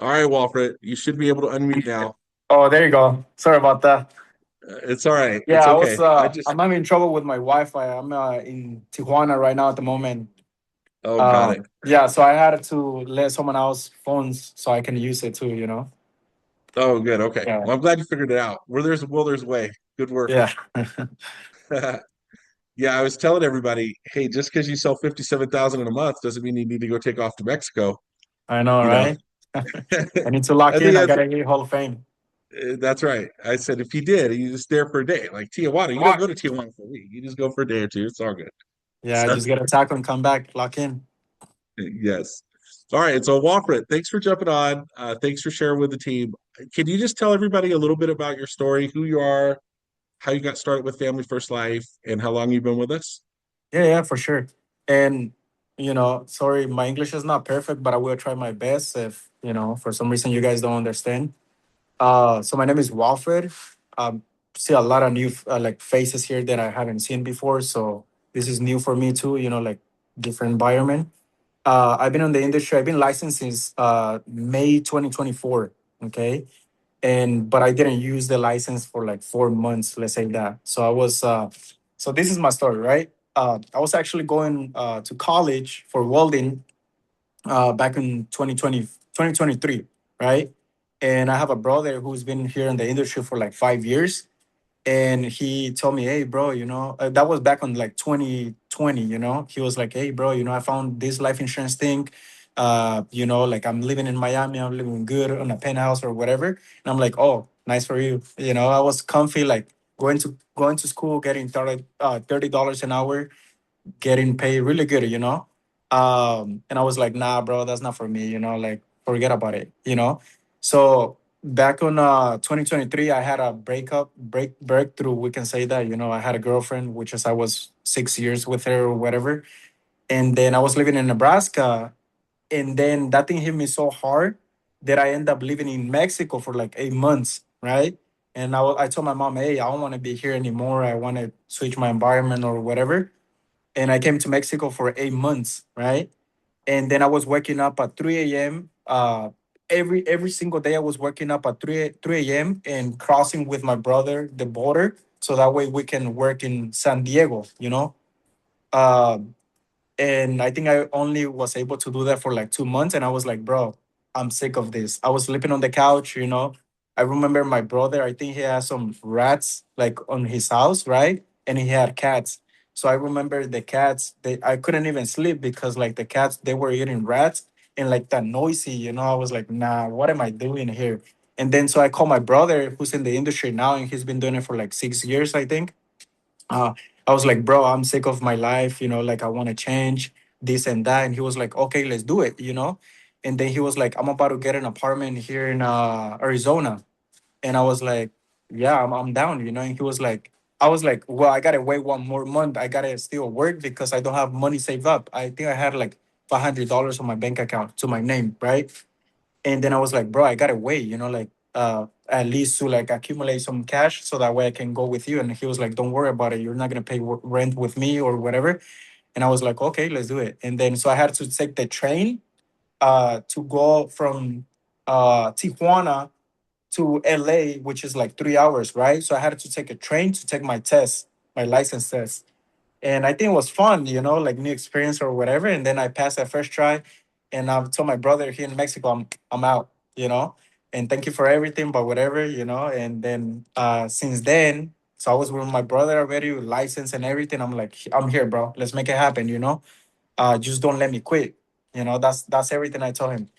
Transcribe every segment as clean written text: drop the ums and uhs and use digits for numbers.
All right, Walfred, you should be able to unmute now. Oh, there you go. Sorry about that. It's all right. It's Yeah, okay. I'm having trouble with my Wi-Fi. I'm in Tijuana right now at the moment. Oh, got it. Yeah, so I had to let someone else phones so I can use it too. Oh, good. Okay. Yeah. Well, I'm glad you figured it out. Where there's a will, there's a way. Good work. Yeah. Yeah, I was telling everybody, hey, just because you sell 57,000 in a month doesn't mean you need to go take off to Mexico. I know, You know, right? I need to lock I think in. I gotta hit Hall of Fame. that's right. I said if he did, he's just there for a day. Like Tijuana, you don't go to Tijuana for a week. You just go for a day or two. It's all good. Yeah, So, just get a tackle and come back, lock in. yes. All right. So, Walfred, thanks for jumping on. Thanks for sharing with the team. Can you just tell everybody a little bit about your story, who you are, how you got started with Family First Life, and how long you've been with us? Yeah, for sure. And sorry, my English is not perfect, but I will try my best if, for some reason you guys don't understand. So my name is Walfred. See a lot of new like faces here that I haven't seen before. So this is new for me too. Like different environment. I've been in the industry. I've been licensed since May 2024. Okay, and but I didn't use the license for like 4 months. Let's say that. So I was. So this is my story, right? I was actually going to college for welding back in 2023, right? And I have a brother who's been here in the industry for like 5 years. And he told me, hey, bro, that was back on like 2020. He was like, hey, bro, I found this life insurance thing. Like I'm living in Miami, I'm living good on a penthouse or whatever. And I'm like, oh, nice for you. I was comfy, like going to school, getting $30 an hour, getting paid really good. And I was like, nah, bro, that's not for me, like forget about it. So back on 2023, I had a breakthrough, we can say that. I had a girlfriend, which is I was 6 years with her or whatever. And then I was living in Nebraska, and then that thing hit me so hard that I ended up living in Mexico for like 8 months, right? And I told my mom, hey, I don't want to be here anymore. I want to switch my environment or whatever. And I came to Mexico for 8 months, right? And then I was waking up at 3 a.m. Every single day I was waking up at 3 a.m. and crossing with my brother the border so that way we can work in San Diego. Um, and I think I only was able to do that for like 2 months, and I was like, bro, I'm sick of this. I was sleeping on the couch. I remember my brother, I think he had some rats like on his house, right? And he had cats. So I remember the cats, I couldn't even sleep because like the cats, they were eating rats and like that noisy. I was like, nah, what am I doing here? And then so I called my brother who's in the industry now, and he's been doing it for like 6 years, I think. uh, I was like, bro, I'm sick of my life, like I want to change this and that. And he was like, okay, let's do it. And then he was like, I'm about to get an apartment here in Arizona. And I was like, yeah, I'm down. And he was like, I was like, well, I gotta wait 1 more month. I gotta still work because I don't have money saved up. I think I had like $500 on my bank account to my name, right? And then I was like, bro, I gotta wait, like at least to like accumulate some cash so that way I can go with you. And he was like, don't worry about it. You're not gonna pay rent with me or whatever. And I was like, okay, let's do it. And then so I had to take the train to go from Tijuana to LA, which is like 3 hours, right? So I had to take a train to take my test, my license test. And I think it was fun, like new experience or whatever. And then I passed that first try, and I told my brother here in Mexico, I'm out. And thank you for everything, but whatever. And then since then, so I was with my brother already, with license and everything. I'm like, I'm here, bro. Let's make it happen. Just don't let me quit. That's everything I told him.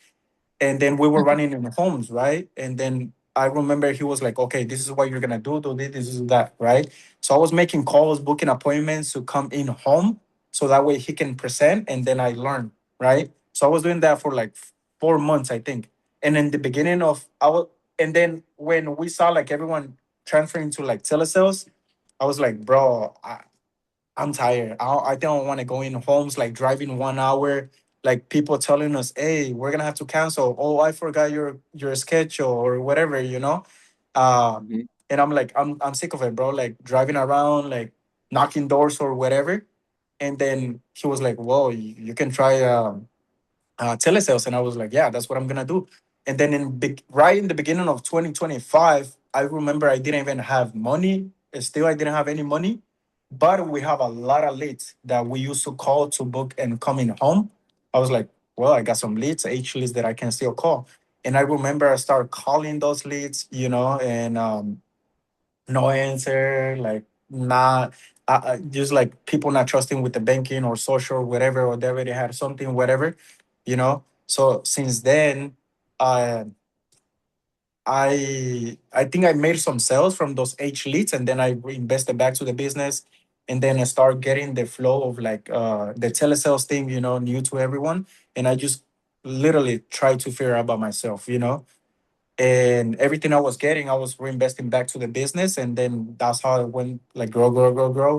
And then we were running in homes, right? And then I remember he was like, okay, this is what you're gonna do this is that, right? So I was making calls, booking appointments to come in home so that way he can present, and then I learned, right? So I was doing that for like 4 months, I think. And in the beginning of I was and then when we saw like everyone transferring to like telesales, I was like, bro, I'm tired. I don't want to go in homes like driving 1 hour, like people telling us, "Hey, we're gonna have to cancel." Oh, I forgot your schedule or whatever. Uh, Mhm. and I'm like, I'm sick of it, bro. Like driving around, like knocking doors or whatever. And then he was like, "Whoa, you can try telesales," and I was like, "Yeah, that's what I'm gonna do." And then right in the beginning of 2025, I remember I didn't even have money. Still, I didn't have any money, but we have a lot of leads that we used to call to book and coming home. I was like, well, I got some leads, H leads that I can still call. And I remember I started calling those leads, and no answer, like not just like people not trusting with the banking or social, whatever, or they already had something, whatever, So since then, uh, I think I made some sales from those H leads, and then I reinvested back to the business, and then I start getting the flow of like the telesales thing, new to everyone, and I just literally try to figure out by myself, and everything I was getting, I was reinvesting back to the business, and then that's how it went, like grow, grow, grow, grow.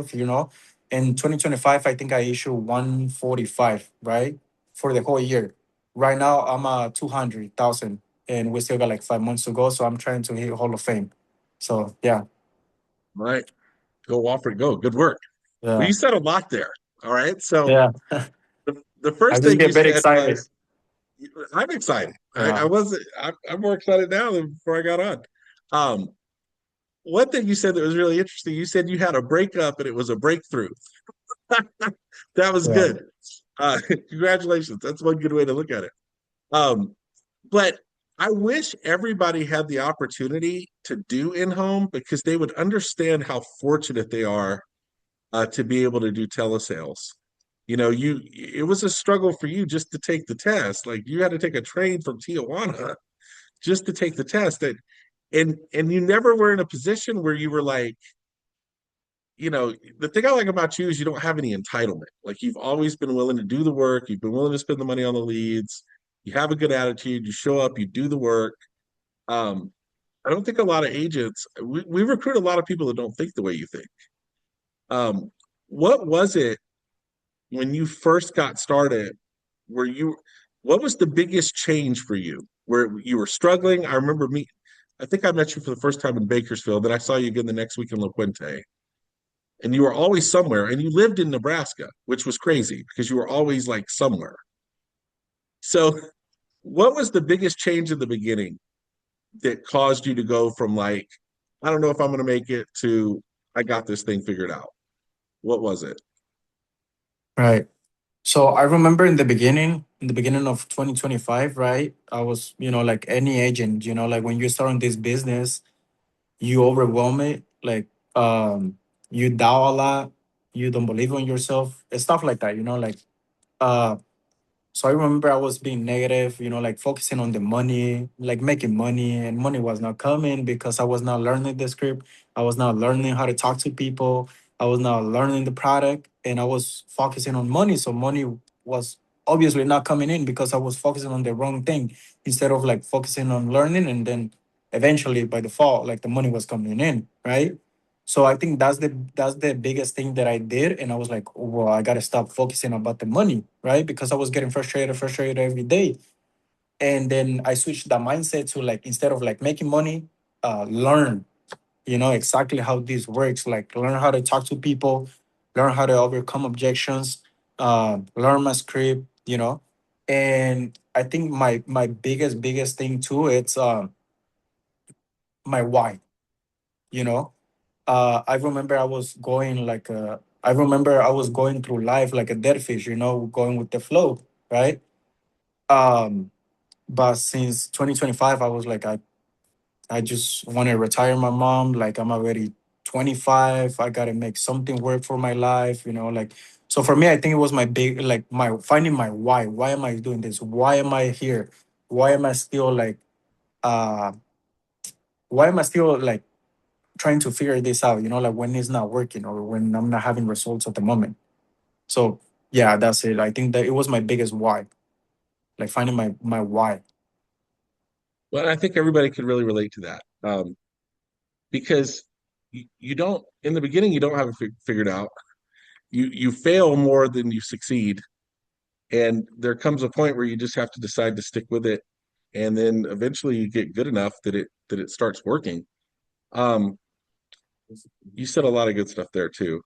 In 2025, I think I issued 145, right, for the whole year. Right now, I'm 200,000, and we still got like 5 months to go. So I'm trying to hit Hall of Fame. So yeah, All right. Go, Walfred, go. Good work. Well, yeah, you said a lot there. All right. So yeah. the I first just thing you get very said excited. was, I'm excited. I Yeah, wasn't, I'm more excited now than before I got on. Um, One thing you said that was really interesting, you said you had a breakup and it was a breakthrough. That was yeah, good. Congratulations. That's one good way to look at it. But I wish everybody had the opportunity to do in home because they would understand how fortunate they are to be able to do telesales. It was a struggle for you just to take the test. Like you had to take a train from Tijuana just to take the test. And you never were in a position where you were like, the thing I like about you is you don't have any entitlement. Like you've always been willing to do the work, you've been willing to spend the money on the leads, you have a good attitude, you show up, you do the work. Um, I don't think a lot of agents, we recruit a lot of people that don't think the way you think. Um, what was it when you first got started? Were you, what was the biggest change for you? Where you were struggling? I think I met you for the first time in Bakersfield, then I saw you again the next week in La Puente. And you were always somewhere, and you lived in Nebraska, which was crazy because you were always like somewhere. So, what was the biggest change in the beginning that caused you to go from like, I don't know if I'm going to make it to I got this thing figured out? What was it? right. So I remember in the beginning of 2025, right? I was, like any agent, like when you're starting this business, you overwhelm it, like you doubt a lot, you don't believe in yourself, and stuff like that, like uh so I remember I was being negative, like focusing on the money, like making money, and money was not coming because I was not learning the script. I was not learning how to talk to people. I was not learning the product, and I was focusing on money. So money was obviously not coming in because I was focusing on the wrong thing instead of like focusing on learning. And then eventually, by default, like the money was coming in, right? So I think that's the biggest thing that I did, and I was like, well, I gotta stop focusing about the money, right? Because I was getting frustrated every day, and then I switched the mindset to like instead of like making money, learn, exactly how this works. Like learn how to talk to people, learn how to overcome objections, learn my script, and I think my biggest thing too, it's my why, you know I remember I was going through life like a dead fish, going with the flow, right? Um, but since 2025, I was like, I just want to retire my mom. Like I'm already 25. I gotta make something work for my life, like so for me, I think it was my big like my finding my why. Why am I doing this? Why am I here? Why am I still like uh why am I still like trying to figure this out, like when it's not working or when I'm not having results at the moment. So yeah, that's it. I think that it was my biggest why, like finding my why. Well, I think everybody could really relate to that because you don't, in the beginning, you don't have it figured out. You fail more than you succeed. And there comes a point where you just have to decide to stick with it. And then eventually you get good enough that it starts working. Um, you said a lot of good stuff there too.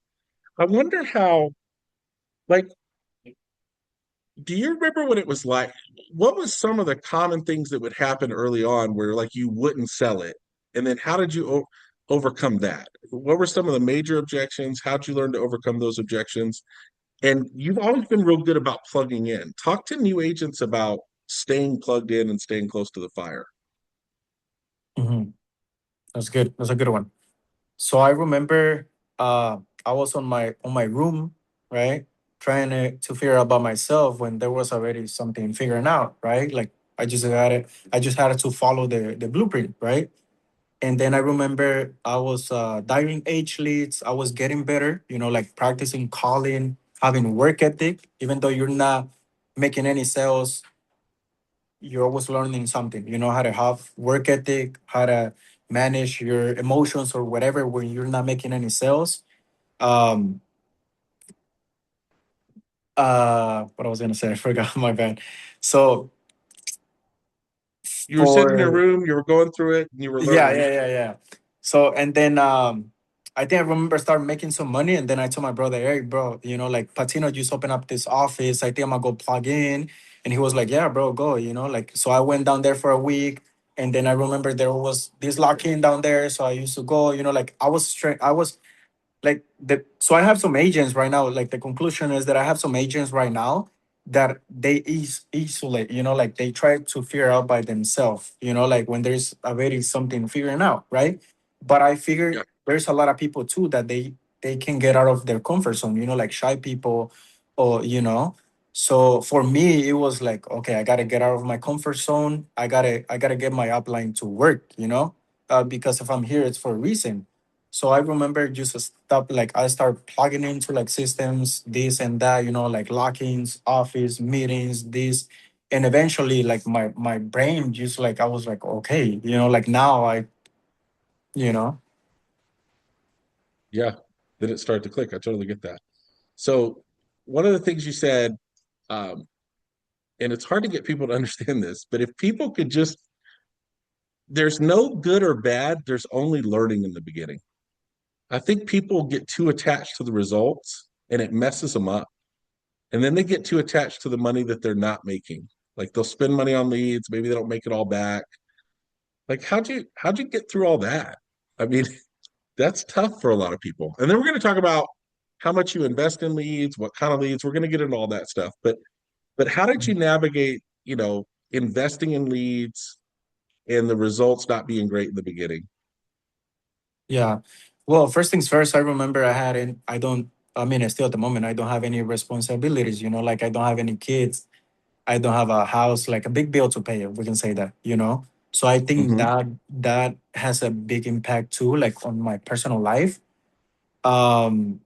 I wonder how, like, do you remember what it was like? What was some of the common things that would happen early on where like you wouldn't sell it? And then how did you overcome that? What were some of the major objections? How'd you learn to overcome those objections? And you've always been real good about plugging in. Talk to new agents about staying plugged in and staying close to the fire. Hmm. That's good. That's a good one. So I remember I was on my room, right? Trying to figure out about myself when there was already something figuring out, right? Like I just had to follow the blueprint, right? And then I remember I was dialing H leads, I was getting better, like practicing calling, having work ethic, even though you're not making any sales, you're always learning something. You know how to have work ethic, how to manage your emotions or whatever when you're not making any sales. Um, what I was gonna say, I forgot my bad. So You were sitting in your for room, you were going through it, and you were yeah, learning. yeah, yeah, yeah. So and then I think I remember starting making some money, and then I told my brother, "Hey, bro, like Patino just opened up this office. I think I'm gonna go plug in." And he was like, "Yeah, bro, go." Like so I went down there for a week, and then I remember there was this lock-in down there, so I used to go. Like I was straight. I was like the so I have some agents right now. Like the conclusion is that I have some agents right now that they isolate, like they try to figure out by themselves, like when there's already something figuring out, right? But I figure Yeah, there's a lot of people too that they can get out of their comfort zone, like shy people or so for me it was like, okay, I gotta get out of my comfort zone. I gotta get my upline to work, because if I'm here it's for a reason. So I remember just a stuff like I start plugging into like systems, this and that, like lock-ins, office meetings, this, and eventually like my brain just like I was like, okay, like now you know, yeah. Then it started to click. I totally get that. So one of the things you said, um, and it's hard to get people to understand this, but if people could just, there's no good or bad, there's only learning in the beginning. I think people get too attached to the results and it messes them up. And then they get too attached to the money that they're not making. Like they'll spend money on leads, maybe they don't make it all back. Like how'd you get through all that? I mean, that's tough for a lot of people. And then we're going to talk about how much you invest in leads, what kind of leads. We're going to get into all that stuff. But how did you navigate, investing in leads and the results not being great in the beginning? yeah. Well, first things first, I remember I don't, I mean, still at the moment, I don't have any responsibilities, like I don't have any kids. I don't have a house, like a big bill to pay. We can say that. So I think Hmm. that has a big impact too, like on my personal life. Um,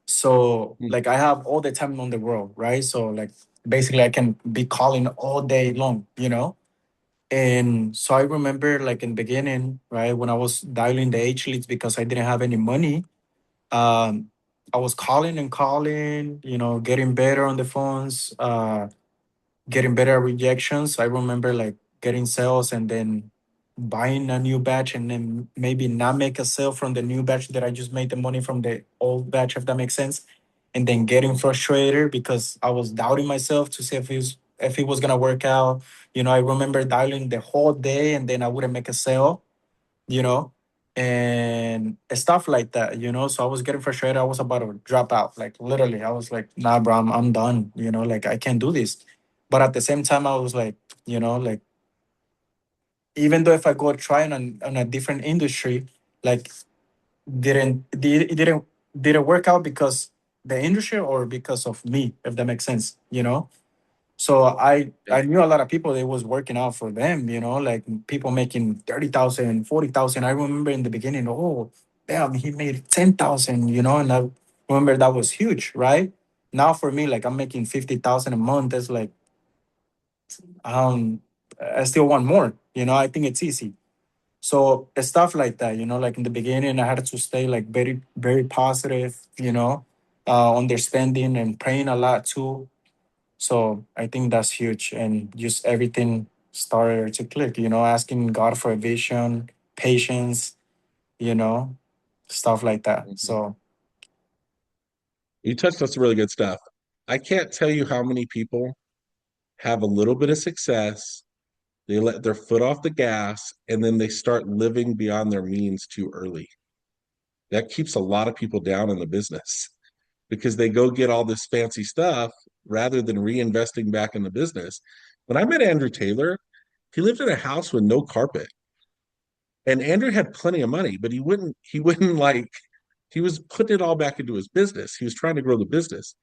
so like I have all the time on the world, right? So like basically I can be calling all day long. And so I remember like in the beginning, right, when I was dialing the H leads because I didn't have any money. Um, I was calling and calling, getting better on the phones. Getting better at rejections. I remember like getting sales and then buying a new batch and then maybe not make a sale from the new batch that I just made the money from the old batch, if that makes sense. And then getting frustrated because I was doubting myself to see if it was gonna work out. I remember dialing the whole day and then I wouldn't make a sale, you know, and stuff like that. So I was getting frustrated. I was about to drop out. Like literally, I was like, nah, bro, I'm done. Like I can't do this. But at the same time, I was like, like even though if I go try on a different industry, like it didn't work out because the industry or because of me, if that makes sense. So Yeah. I knew a lot of people that was working out for them, like people making 30,000, 40,000. I remember in the beginning, oh, damn, he made 10,000, and I remember that was huge, right? Now for me, like I'm making 50,000 a month. That's like, um, I still want more, I think it's easy. So stuff like that, like in the beginning, I had to stay like very, very positive, understanding and praying a lot too. So I think that's huge. And just everything started to click, asking God for a vision, patience, you know, stuff like that. Mhm. So, You touched on some really good stuff. I can't tell you how many people have a little bit of success, they let their foot off the gas, and then they start living beyond their means too early. That keeps a lot of people down in the business because they go get all this fancy stuff rather than reinvesting back in the business. When I met Andrew Taylor, he lived in a house with no carpet. And Andrew had plenty of money, but he wouldn't like he was putting it all back into his business. He was trying to grow the business.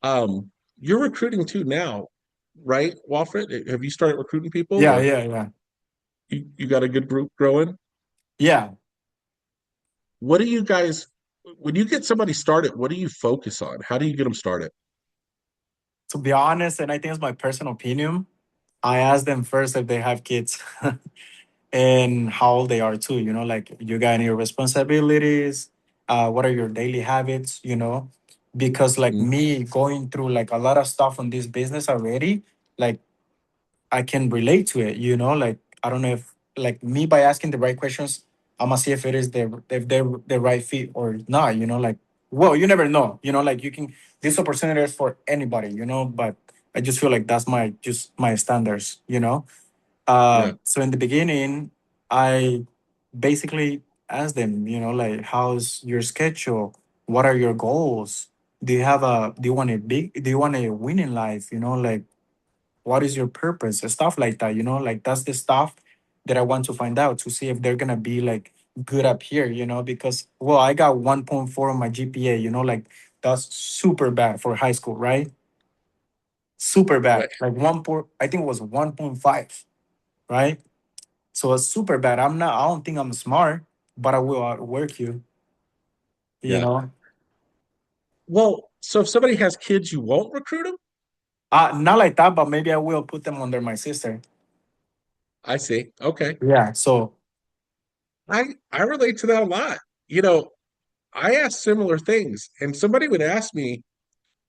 You're recruiting too now, right, Walfred? Have you started recruiting people Yeah, or yeah, yeah. you got a good group growing? Yeah. What do you guys when you get somebody started, what do you focus on? How do you get them started? To be honest, and I think it's my personal opinion, I ask them first if they have kids and how old they are too. Like, you got any responsibilities? What are your daily habits? Because like Mm, me going through like a lot of stuff on this business already, like I can relate to it. Like, I don't know if, like, me by asking the right questions, I'm gonna see if it is if they're the right fit or not. Like, well, you never know. Like, you can, this opportunity is for anybody. But I just feel like that's my standards. yeah, So in the beginning, I basically asked them, like, how's your schedule? What are your goals? Do you want a big, do you want a win in life? Like, what is your purpose? Stuff like that, like that's the stuff that I want to find out to see if they're gonna be like good up here, because well, I got 1.4 on my GPA, like that's super bad for high school, right? Super bad. right. Like I think it was 1.5, right? So it's super bad. I don't think I'm smart, but I will outwork you, you Yeah. know? Well, so if somebody has kids, you won't recruit them? Not like that, but maybe I will put them under my sister. I see. Okay. Yeah. So, I relate to that a lot. You know, I ask similar things, and somebody would ask me,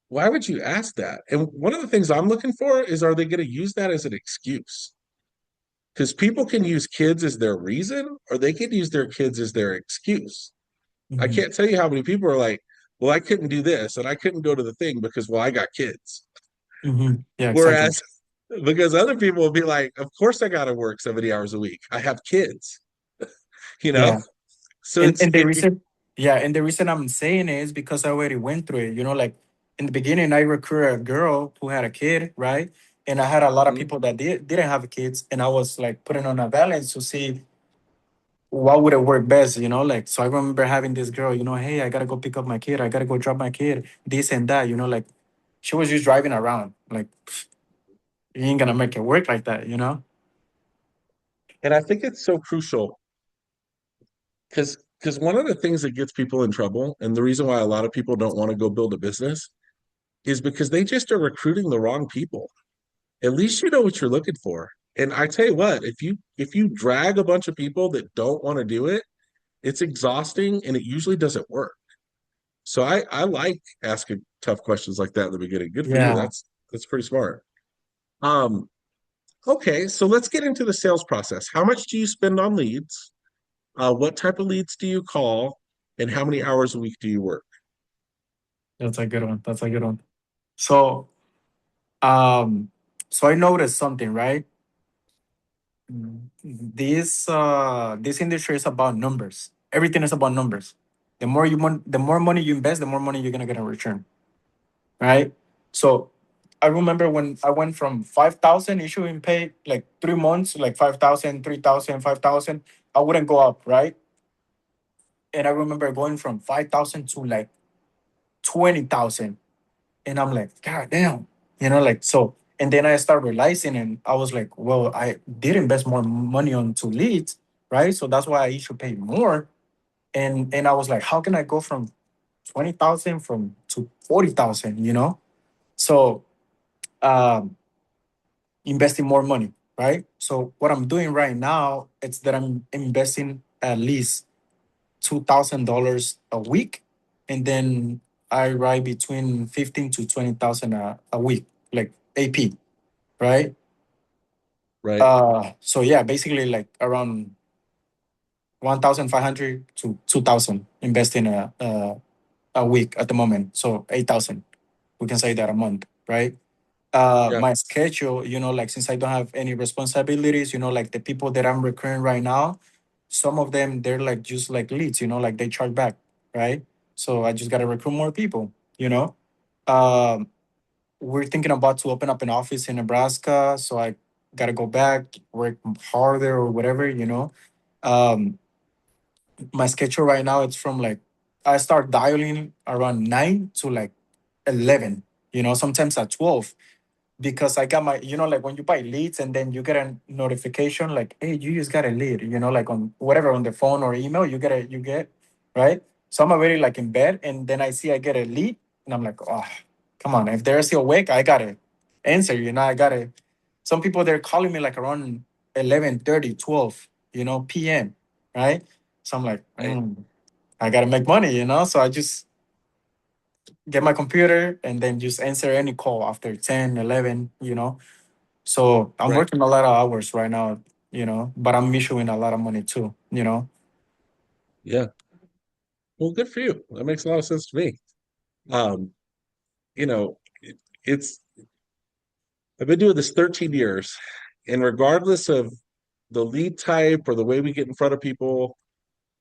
why would you ask that? And one of the things I'm looking for is are they going to use that as an excuse? Because people can use kids as their reason, or they can use their kids as their excuse. I mhm, can't tell you how many people are like, well, I couldn't do this and I couldn't go to the thing because, well, I got kids. yeah, exactly. Whereas, because other people will be like, of course I got to work 70 hours a week. I have kids, you know? Yeah. So And it's, and the reason, yeah, and the reason I'm saying it is because I already went through it. Like in the beginning, I recruited a girl who had a kid, right? And I had a lot of Mhm. people that didn't have kids, and I was like putting on a balance to see what would it work best. Like, so I remember having this girl, hey, I gotta go pick up my kid, I gotta go drop my kid, this and that. Like, she was just driving around. Like, you ain't gonna make it work like that. And I think it's so crucial because one of the things that gets people in trouble, and the reason why a lot of people don't want to go build a business, is because they just are recruiting the wrong people. At least you know what you're looking for. And I tell you what, if you drag a bunch of people that don't want to do it, it's exhausting and it usually doesn't work. So I like asking tough questions like that in the beginning. Good for you. Yeah, That's pretty smart. Um, okay, so let's get into the sales process. How much do you spend on leads? What type of leads do you call? And how many hours a week do you work? that's a good one. That's a good one. So, um, so I noticed something, right? This industry is about numbers. Everything is about numbers. The more money you invest, the more money you're gonna get in return, right? So I remember when I went from 5,000 issuing pay, like 3 months, like 5,000, 3,000, 5,000. I wouldn't go up, right? And I remember going from 5,000 to like 20,000, and I'm like, God damn, like, so. And then I start realizing, and I was like, well, I did invest more money onto leads, right? So that's why I should pay more. And I was like, how can I go from 20,000 from to 40,000? So, um, investing more money, right? So what I'm doing right now is that I'm investing at least $2,000 a week, and then I write between 15 to 20,000 a week, like AP, right? Right, So yeah, basically like around 1,500 to 2,000 investing a week at the moment. So 8,000, we can say that a month, right? Yeah. My schedule, like since I don't have any responsibilities, like the people that I'm recruiting right now, some of them they're like just like leads, like they charge back, right? So I just gotta recruit more people, um we're thinking about to open up an office in Nebraska, so I gotta go back, work harder or whatever, um my schedule right now, it's from like I start dialing around 9 to like 11, sometimes at 12, because I got my, like when you buy leads and then you get a notification like, hey, you just got a lead, like on whatever, on the phone or email, you get, right? So I'm already like in bed, and then I get a lead, and I'm like, oh, come on, if they're still awake, I gotta answer, I gotta. Some people they're calling me like around 11:30, 12, p.m., right? So I'm like, Right. I gotta make money, so I just get my computer and then just answer any call after 10, 11, so I'm Right. working a lot of hours right now, but I'm issuing a lot of money too. Yeah. Well, good for you. That makes a lot of sense to me. Um, it's I've been doing this 13 years, and regardless of the lead type or the way we get in front of people,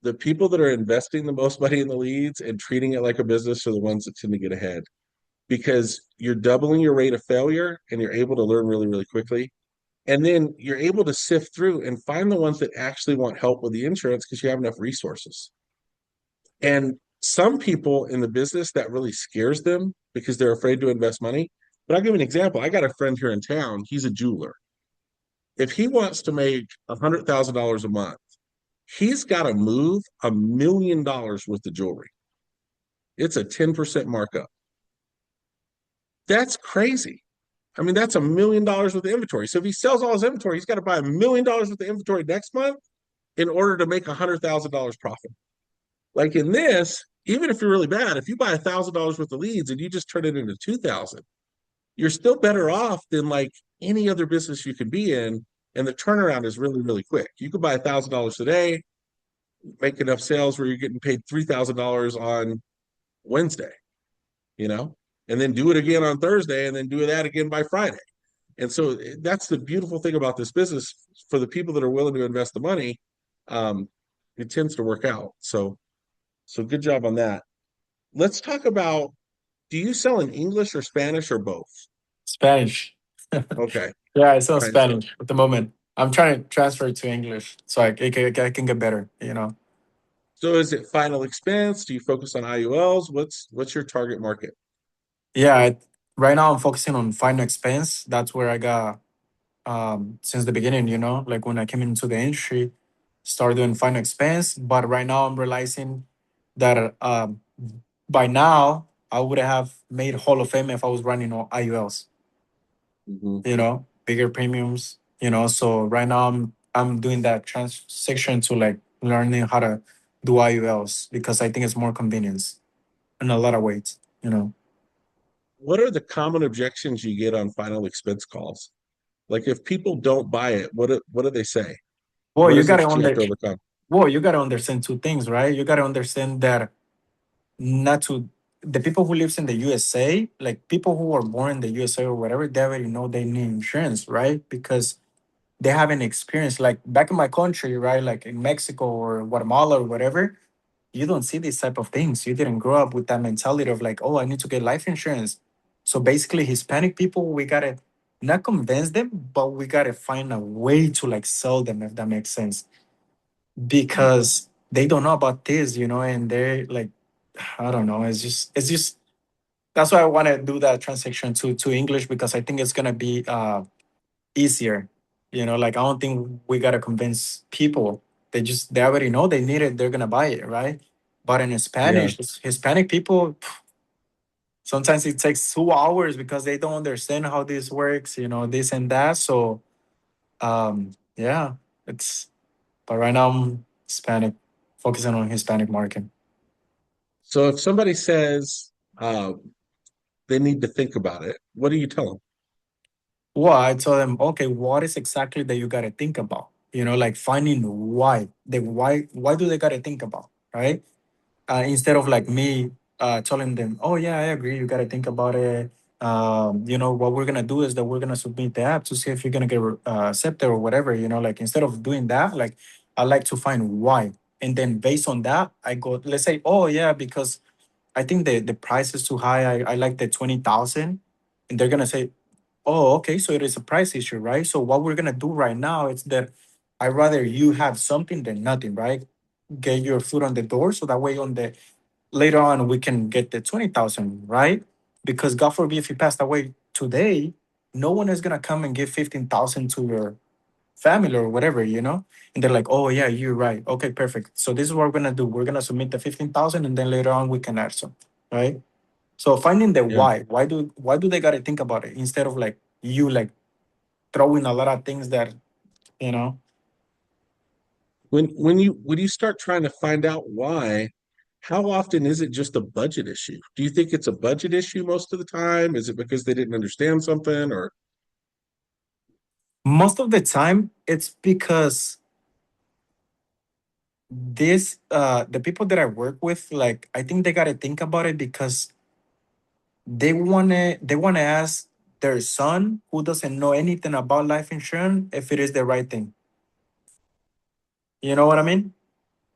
the people that are investing the most money in the leads and treating it like a business are the ones that tend to get ahead because you're doubling your rate of failure and you're able to learn really, really quickly. And then you're able to sift through and find the ones that actually want help with the insurance because you have enough resources. And some people in the business that really scares them because they're afraid to invest money. But I'll give you an example. I got a friend here in town. He's a jeweler. If he wants to make $100,000 a month, he's got to move $1 million worth of jewelry. It's a 10% markup. That's crazy. I mean, that's $1 million worth of inventory. So if he sells all his inventory, he's got to buy $1 million worth of inventory next month in order to make $100,000 profit. Like in this, even if you're really bad, if you buy $1,000 worth of leads and you just turn it into 2,000, you're still better off than like any other business you can be in. And the turnaround is really, really quick. You could buy $1,000 today, make enough sales where you're getting paid $3,000 on Wednesday, you know, and then do it again on Thursday and then do that again by Friday. And so that's the beautiful thing about this business for the people that are willing to invest the money. Um, it tends to work out. So good job on that. Let's talk about, do you sell in English or Spanish or both? Spanish. Okay. Yeah, I sell All right. So Spanish at the moment. I'm trying to transfer it to English so I can get better. so is it final expense? Do you focus on IULs? What's your target market? Yeah, right now I'm focusing on final expense. That's where I got since the beginning, like when I came into the industry, started doing final expense. But right now I'm realizing that by now I would have made Hall of Fame if I was running all IULs, Mhm. bigger premiums, So right now I'm doing that transition to like learning how to do IULs because I think it's more convenience in a lot of ways. What are the common objections you get on final expense calls? Like if people don't buy it, what do they say? Well, What you is it gotta that you have under to overcome? well, you gotta understand two things, right? You gotta understand that not to the people who lives in the USA, like people who are born in the USA or whatever, they already know they need insurance, right? Because they haven't experienced like back in my country, right? Like in Mexico or Guatemala or whatever, you don't see these type of things. You didn't grow up with that mentality of like, oh, I need to get life insurance. So basically, Hispanic people, we gotta not convince them, but we gotta find a way to like sell them, if that makes sense, Mm. because they don't know about this, and they're like, I don't know. It's just that's why I want to do that transition to English because I think it's gonna be easier. Like I don't think we gotta convince people. They already know they need it. They're gonna buy it, right? But in Yeah. Spanish, Hispanic people, sometimes it takes 2 hours because they don't understand how this works. This and that. So yeah, it's. But right now I'm Hispanic, focusing on Hispanic market. So if somebody says uh, they need to think about it, what do you tell them? Well, I told them, okay, what is exactly that you got to think about? Like finding why. Why do they got to think about, right? Instead of like me telling them, oh, yeah, I agree, you got to think about it. What we're gonna do is that we're gonna submit the app to see if you're gonna get accepted or whatever. Like instead of doing that, like I like to find why, and then based on that, I go. Let's say, oh yeah, because I think the price is too high. I like the 20,000, and they're gonna say, oh, okay, so it is a price issue, right? So what we're gonna do right now is that I rather you have something than nothing, right? Get your foot on the door, so that way on the later on we can get the 20,000, right? Because God forbid if you passed away today, no one is gonna come and give 15,000 to your family or whatever. And they're like, oh yeah, you're right. Okay, perfect. So this is what we're gonna do. We're gonna submit the 15,000, and then later on we can add some, right? So finding the Yeah. why do they gotta think about it instead of like you like throwing a lot of things that you know. When you start trying to find out why, how often is it just a budget issue? Do you think it's a budget issue most of the time? Is it because they didn't understand something or Most of the time, it's because the people that I work with, like I think they gotta think about it because they wanna ask their son who doesn't know anything about life insurance if it is the right thing. You know what I mean?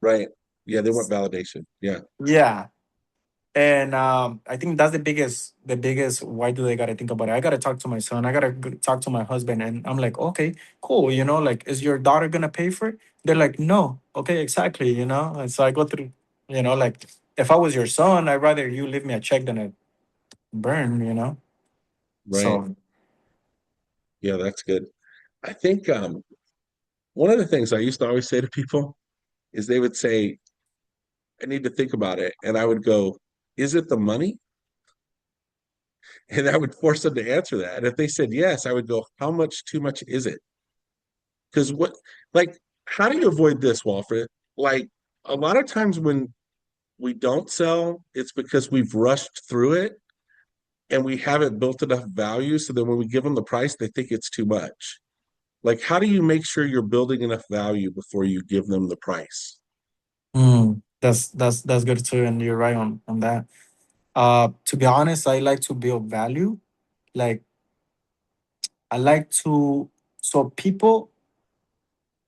right? Yeah, they want validation. Yeah, Yeah. And I think that's the biggest why do they gotta think about it. I gotta talk to my son. I gotta talk to my husband, and I'm like, okay, cool. Like, is your daughter gonna pay for it? They're like, no. Okay, exactly. And so I go through. Like if I was your son, I'd rather you leave me a check than a burn. right. So. Yeah, that's good. I think one of the things I used to always say to people is they would say, I need to think about it. And I would go, is it the money? And I would force them to answer that. And if they said yes, I would go, how much too much is it? Because like, how do you avoid this, Walfred? Like, a lot of times when we don't sell, it's because we've rushed through it and we haven't built enough value. So then when we give them the price, they think it's too much. Like, how do you make sure you're building enough value before you give them the price? That's good too, and you're right on that. To be honest, I like to build value. Like I like to, so people,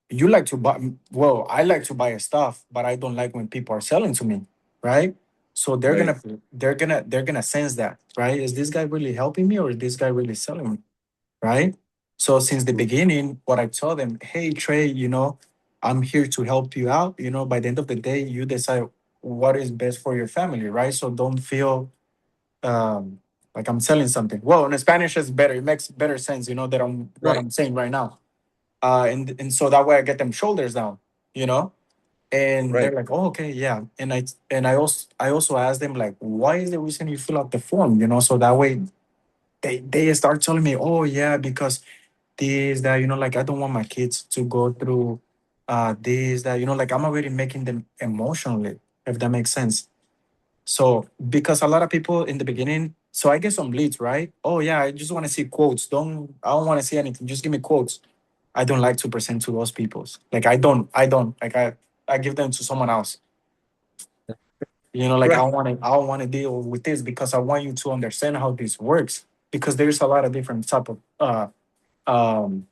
you like to buy, well, I like to buy stuff, but I don't like when people are selling to me, right? So they're Right. gonna they're gonna sense that, right? Is this guy really helping me or is this guy really selling me, right? So since the beginning, what I told them, hey Trey, I'm here to help you out. By the end of the day, you decide what is best for your family, right? So don't feel like I'm selling something. Well, in Spanish it's better. It makes better sense, that I'm what Right. I'm saying right now. And so that way I get them shoulders down, you know. And they're Right. like, oh, okay, yeah. And I also ask them like, why is the reason you fill out the form, so that way they start telling me, oh yeah, because this that like I don't want my kids to go through this that like I'm already making them emotionally, if that makes sense. So because a lot of people in the beginning, so I get some leads, right? Oh yeah, I just want to see quotes. I don't want to see anything. Just give me quotes. I don't like to present to those peoples. Like I don't like I give them to someone else. Like I Right. don't want to deal with this because I want you to understand how this works. Because there's a lot of different type of um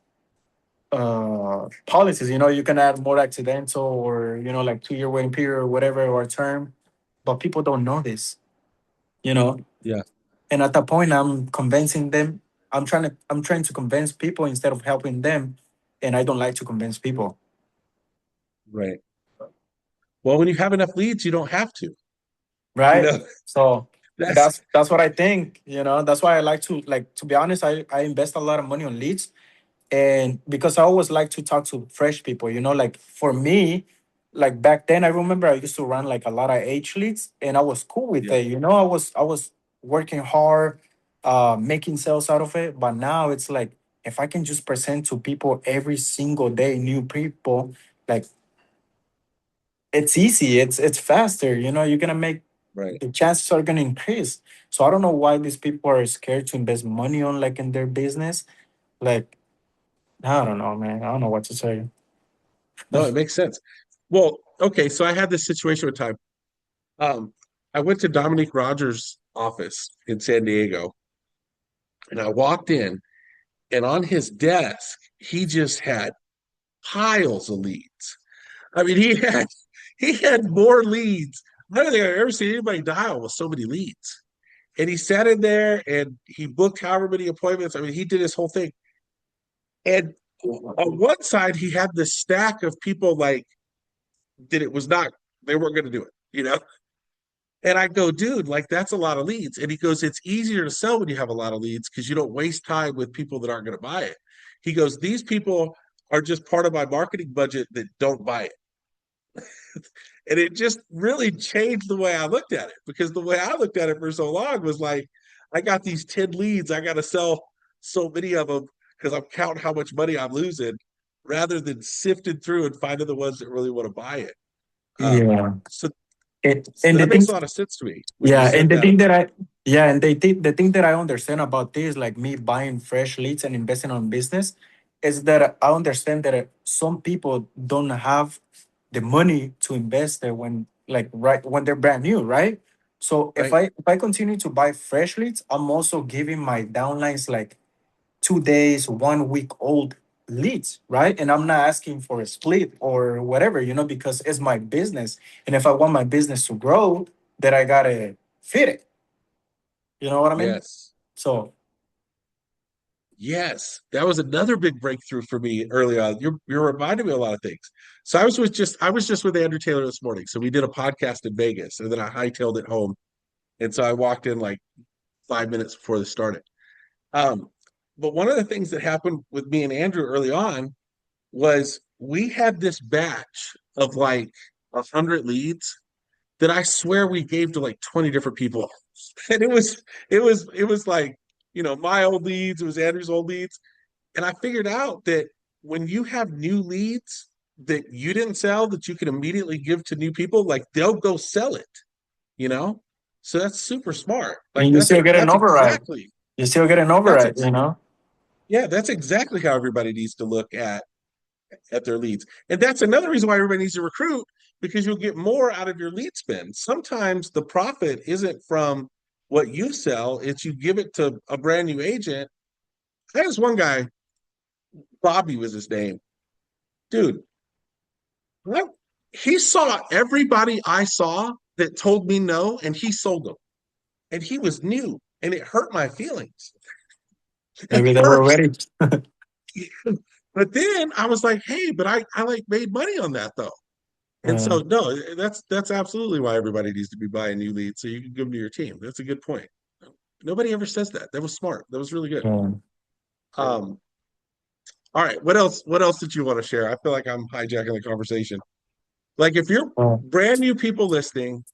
policies. You can add more accidental or like 2 year waiting period or whatever or term, but people don't know this. You know, Yeah. and at that point I'm convincing them. I'm trying to convince people instead of helping them, and I don't like to convince people, Right. Well, when you have enough leads, you don't have to. You right? know, So that's that's what I think. That's why I like to be honest, I invest a lot of money on leads. And because I always like to talk to fresh people, like for me, like back then I remember I used to run like a lot of H leads, and I was cool with yeah. it. I was working hard, making sales out of it. But now it's like if I can just present to people every single day, new people, like it's easy, it's faster. You're gonna make Right. the chances are gonna increase. So I don't know why these people are scared to invest money on like in their business. Like I don't know, man. I don't know what to say. No, it makes sense. Well, okay. So I had this situation with time. Um, I went to Dominique Rogers' office in San Diego, And I walked in, and on his desk, he just had piles of leads. I mean, he had more leads. I don't think I've ever seen anybody dial with so many leads. And he sat in there and he booked however many appointments. I mean, he did his whole thing. And on one side, he had this stack of people like that it was not, they weren't going to do it. And I go, dude, like that's a lot of leads. And he goes, it's easier to sell when you have a lot of leads because you don't waste time with people that aren't going to buy it. He goes, these people are just part of my marketing budget that don't buy it. And it just really changed the way I looked at it, because the way I looked at it for so long was like, I got these 10 leads, I got to sell so many of them because I'm counting how much money I'm losing, rather than sifting through and finding the ones that really want to buy it. Yeah. So, so And the that thing, makes a lot of sense to me when you yeah, and said the that. thing that I, yeah, and the thing that I understand about this, like me buying fresh leads and investing on business, is that I understand that some people don't have the money to invest there when, like, right when they're brand new, right? So Right? if I continue to buy fresh leads, I'm also giving my downlines like 2 days, 1 week old leads, right? And I'm not asking for a split or whatever, because it's my business. And if I want my business to grow, then I gotta fit it. You know what I mean? Yes. So, Yes. That was another big breakthrough for me early on. You're reminding me of a lot of things. So I was just with Andrew Taylor this morning. So we did a podcast in Vegas, and then I hightailed it home. And so I walked in like 5 minutes before this started. Um, but one of the things that happened with me and Andrew early on was we had this batch of like 100 leads that I swear we gave to like 20 different people. And it was like, my old leads, it was Andrew's old leads. And I figured out that when you have new leads that you didn't sell that you can immediately give to new people, like they'll go sell it, you know? So that's super smart. Like and you that's still get an that's override. exactly You still get an that's override, ex you know? yeah, that's exactly how everybody needs to look at their leads. And that's another reason why everybody needs to recruit, because you'll get more out of your lead spend. Sometimes the profit isn't from what you sell, it's you give it to a brand new agent. There's one guy, Bobby was his name. Dude, what? He saw everybody I saw that told me no, and he sold them. And he was new, and it hurt my feelings at Maybe they were first. ready. But then I was like, hey, but I like made money on that though. And Yeah. so no, that's absolutely why everybody needs to be buying new leads so you can give them to your team. That's a good point. Nobody ever says that. That was smart. That was really good. Yeah. Um, all right, what else? What else did you want to share? I feel like I'm hijacking the conversation. Like if you're Oh. brand new people listening,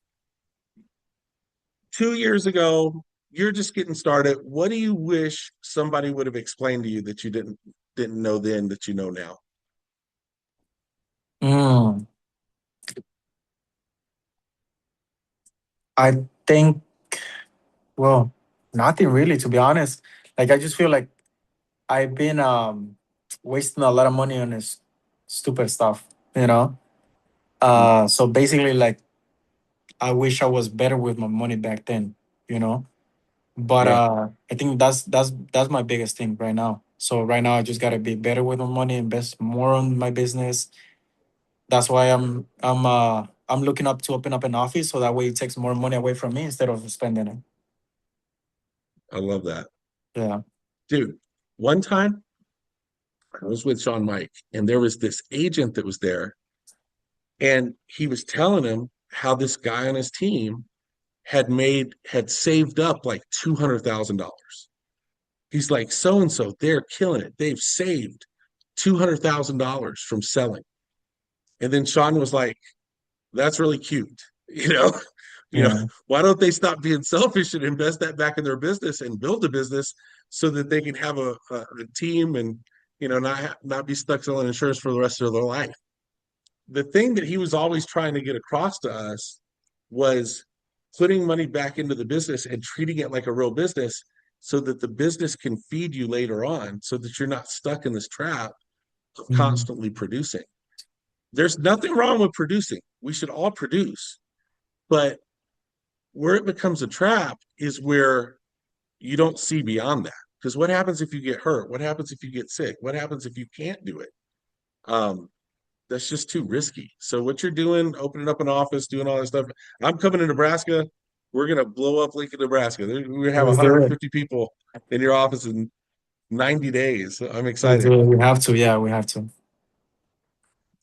2 years ago, you're just getting started. What do you wish somebody would have explained to you that you didn't know then that you know now? Mm, I think, well, nothing really, to be honest. Like, I just feel like I've been wasting a lot of money on this stupid stuff, you know? So basically, like, I wish I was better with my money back then, you know? But Yeah, I think that's my biggest thing right now. So right now I just gotta be better with my money, invest more on my business. That's why I'm looking up to open up an office so that way it takes more money away from me instead of spending it. I love that. Yeah. Dude, one time I was with Sean Mike, and there was this agent that was there, and he was telling him how this guy on his team had saved up like $200,000. He's like, so and so, they're killing it. They've saved $200,000 from selling. And then Sean was like, that's really cute. You know, Yeah. why don't they stop being selfish and invest that back in their business and build a business so that they can have a team and not be stuck selling insurance for the rest of their life. The thing that he was always trying to get across to us was putting money back into the business and treating it like a real business so that the business can feed you later on, so that you're not stuck in this trap of Mhm. constantly producing. There's nothing wrong with producing. We should all produce. But where it becomes a trap is where you don't see beyond that. Because what happens if you get hurt? What happens if you get sick? What happens if you can't do it? Um, that's just too risky. So what you're doing, opening up an office, doing all that stuff. I'm coming to Nebraska. We're gonna blow up Lincoln, Nebraska. We're gonna have Let's do it. 150 people in your office in 90 days. I'm Let's excited. do it. We have to. Yeah, we have to.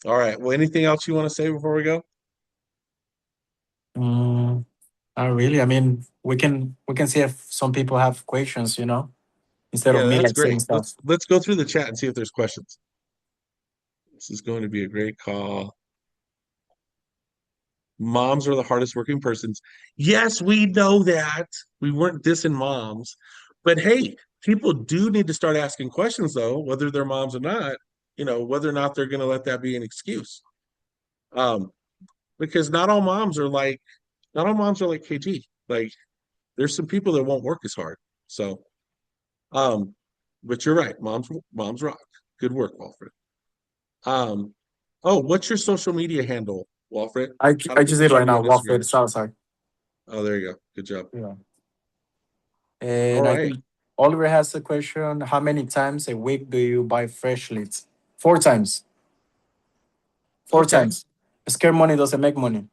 All right. Well, anything else you want to say before we go? Mm, not really. I mean, we can see if some people have questions, instead of Yeah, me that's like saying great. stuff. Let's go through the chat and see if there's questions. This is going to be a great call. Moms are the hardest working persons. Yes, we know that. We weren't dissing moms. But hey, people do need to start asking questions though, whether they're moms or not, whether or not they're going to let that be an excuse. Um, because not all moms are like KG. Like there's some people that won't work as hard. So, um, but you're right. Moms rock. Good work, Walfred. Um, oh, what's your social media handle, Walfred? I How do I just people did right find you now. on Instagram? Walfred Salazar. Oh, there you go. Good job. Yeah. All And I right. think Oliver has a question. How many times a week do you buy fresh leads? 4 times. Four Okay. times. Scare money doesn't make money.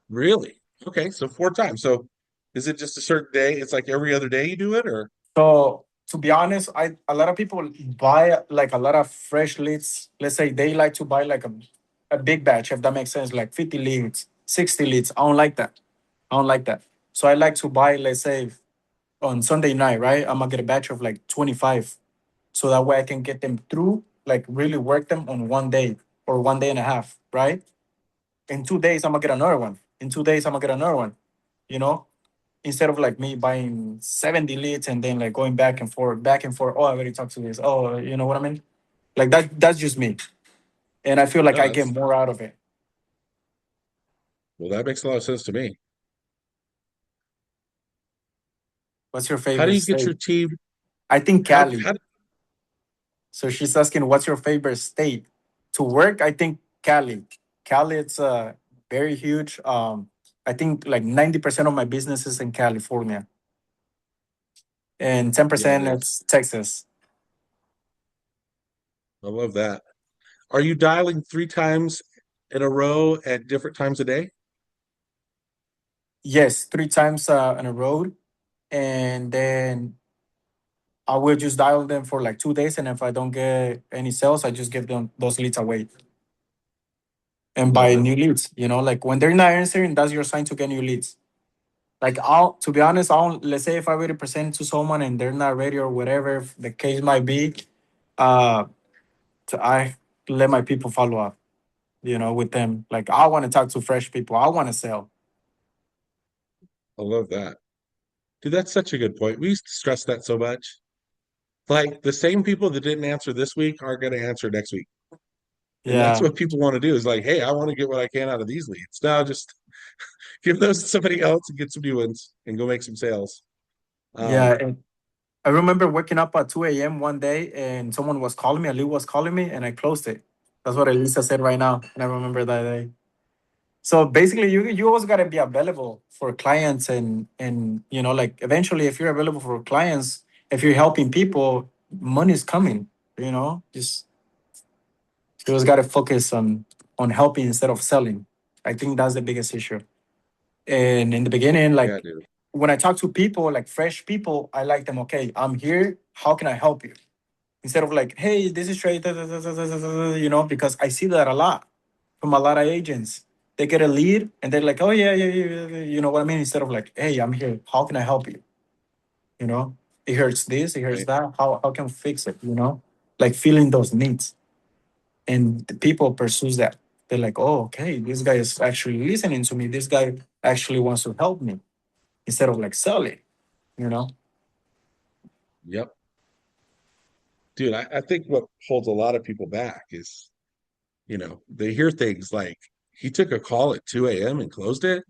Really? Okay. So four times. So is it just a certain day? It's like every other day you do it, or So to be honest, I a lot of people buy like a lot of fresh leads. Let's say they like to buy like a big batch, if that makes sense, like 50 leads, 60 leads. I don't like that. I don't like that. So I like to buy, let's say, on Sunday night, right? I'm gonna get a batch of like 25. So that way I can get them through, like really work them on one day or 1 day and a half, right? In 2 days, I'm gonna get another one. In 2 days, I'm gonna get another one, you know? Instead of like me buying 70 leads and then like going back and forth, back and forth. Oh, I already talked to this. Oh, you know what I mean? Like that's just me. And I feel like no? I get That's more out of it. well, that makes a lot of sense to me. What's your How do favorite you get state? your team? I think How Cali. how So she's asking, what's your favorite state to work? I think Cali. Cali, it's very huge. I think like 90% of my business is in California, and Yeah, it 10% is. it's Texas. I love that. Are you dialing three times in a row at different times a day? Yes, 3 times on a road, and then I will just dial them for like 2 days, and if I don't get any sales, I just give them those leads away and Love buy it. new leads. Like when they're not answering, that's your sign to get new leads. Like I'll, to be honest, I'll let's say if I already present to someone and they're not ready or whatever the case might be, uh, I let my people follow up. With them. Like I want to talk to fresh people. I want to sell. I love that. Dude, that's such a good point. We used to stress that so much. Like the same people that didn't answer this week are going to answer next week. And that's Yeah, what people want to do is like, hey, I want to get what I can out of these leads. Now just give those to somebody else and get some new ones and go make some sales. yeah. Um, And I remember waking up at 2 a.m. one day and someone was calling me. Ali was calling me, and I closed it. That's what Elisa said right now, and I remember that day. So basically, you always gotta be available for clients, and like eventually, if you're available for clients, if you're helping people, money's coming. Just you always gotta focus on helping instead of selling. I think that's the biggest issue. And in the beginning, yeah, like dude. when I talk to people, like fresh people, I like them. Okay, I'm here. How can I help you? Instead of like, hey, this is Trey, because I see that a lot from a lot of agents. They get a lead and they're like, oh yeah, yeah, yeah, yeah, yeah, you know what I mean? Instead of like, hey, I'm here. How can I help you? You know, it hurts this, it hurts Right. that. How can we fix it? Like feeling those needs. And the people pursues that. They're like, oh, okay, this guy is actually listening to me. This guy actually wants to help me instead of like selling, you know? Yep. Dude, I think what holds a lot of people back is, they hear things like he took a call at 2 a.m. and closed it.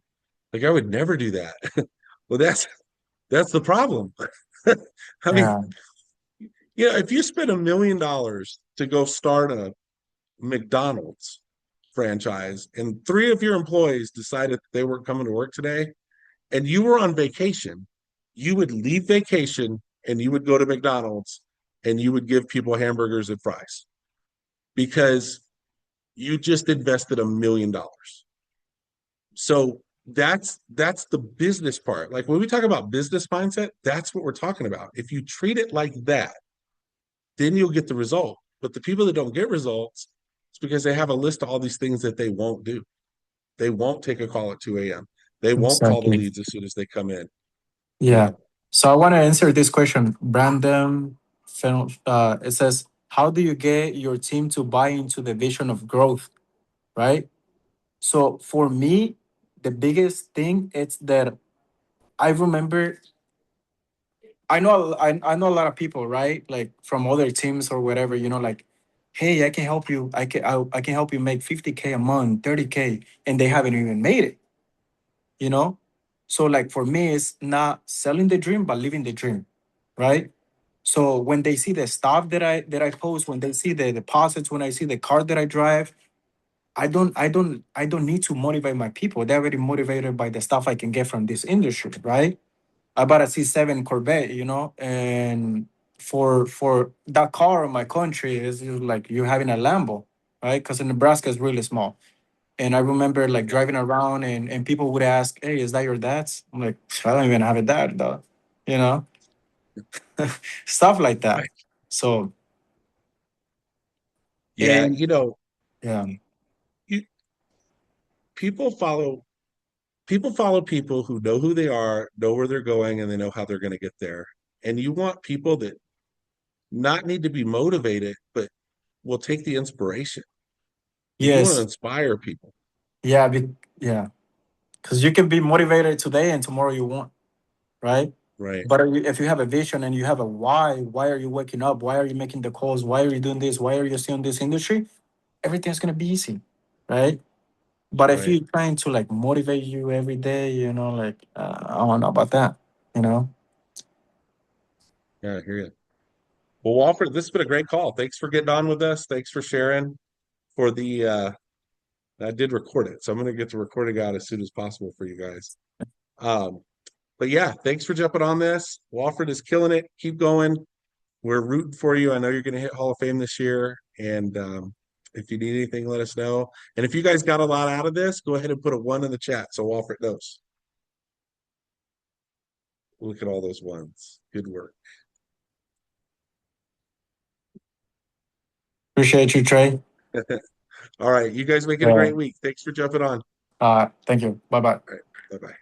Like I would never do that. Well, that's the problem. I mean, Yeah. if you spend $1 million to go start a McDonald's franchise and three of your employees decided that they weren't coming to work today and you were on vacation, you would leave vacation and you would go to McDonald's and you would give people hamburgers and fries because you just invested $1 million. So that's the business part. Like when we talk about business mindset, that's what we're talking about. If you treat it like that, then you'll get the result. But the people that don't get results, it's because they have a list of all these things that they won't do. They won't take a call at 2 a.m. They won't call the Exactly. leads as soon as they come in. Yeah. So I want to answer this question. Brandon, it says, how do you get your team to buy into the vision of growth? Right. So for me, the biggest thing is that I remember I know a lot of people, right? Like from other teams or whatever, like, hey, I can help you. I can help you make 50K a month, 30K, and they haven't even made it, you know? So like for me, it's not selling the dream, but living the dream, right? So when they see the stuff that I post, when they see the deposits, when I see the car that I drive, I don't need to motivate my people. They're already motivated by the stuff I can get from this industry, right? I bought a C7 Corvette, and for that car in my country is like you having a Lambo, right? Because in Nebraska is really small. And I remember like driving around and people would ask, "Hey, is that your dad's?" I'm like, I don't even have a dad, though, you know, stuff like that. Right. So Yeah, and yeah, you, people follow people follow people who know who they are, know where they're going, and they know how they're going to get there. And you want people that not need to be motivated, but will take the inspiration. You want to yes, inspire people, yeah, yeah, because you can be motivated today and tomorrow you won't, right? right? But if you have a vision and you have a why are you waking up? Why are you making the calls? Why are you doing this? Why are you still in this industry? Everything's gonna be easy, right? But if Right. you're trying to like motivate you every day, like I don't know about that, you know. Yeah, I hear you. Well, Walford, this has been a great call. Thanks for getting on with us. Thanks for sharing. For the I did record it, so I'm going to get the recording out as soon as possible for you guys. Um, but yeah, thanks for jumping on this. Walford is killing it. Keep going. We're rooting for you. I know you're going to hit Hall of Fame this year, and if you need anything, let us know. And if you guys got a lot out of this, go ahead and put a 1 in the chat so Walford knows. Look at all those ones. Good work. Appreciate you, Trey. All right, you guys make it a Uh, great week. Thanks for jumping on. thank you. Bye bye. All right, bye bye.